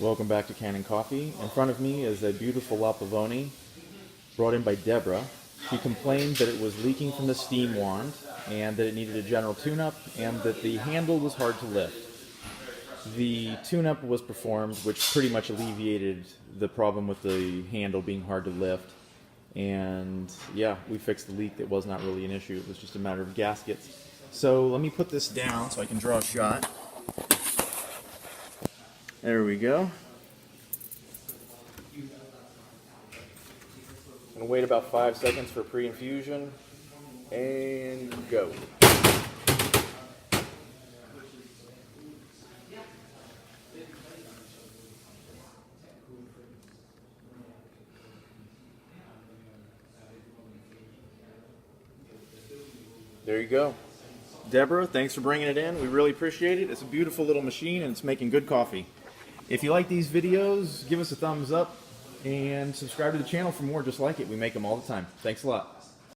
Welcome back to Kanen Coffee. In front of me is a beautiful La Pavoni brought in by Deborah. She complained that it was leaking from the steam wand and that it needed a general tune-up and that the handle was hard to lift. The tune-up was performed, which pretty much alleviated the problem with the handle being hard to lift. And yeah, we fixed the leak. That was not really an issue. It was just a matter of gaskets. So let me put this down so I can draw a shot. There we go. I'm going to wait about 5 seconds for pre-infusion, and go. There you go. Deborah, thanks for bringing it in. We really appreciate it. It's a beautiful little machine, and it's making good coffee. If you like these videos, give us a thumbs up and subscribe to the channel for more just like it. We make them all the time. Thanks a lot.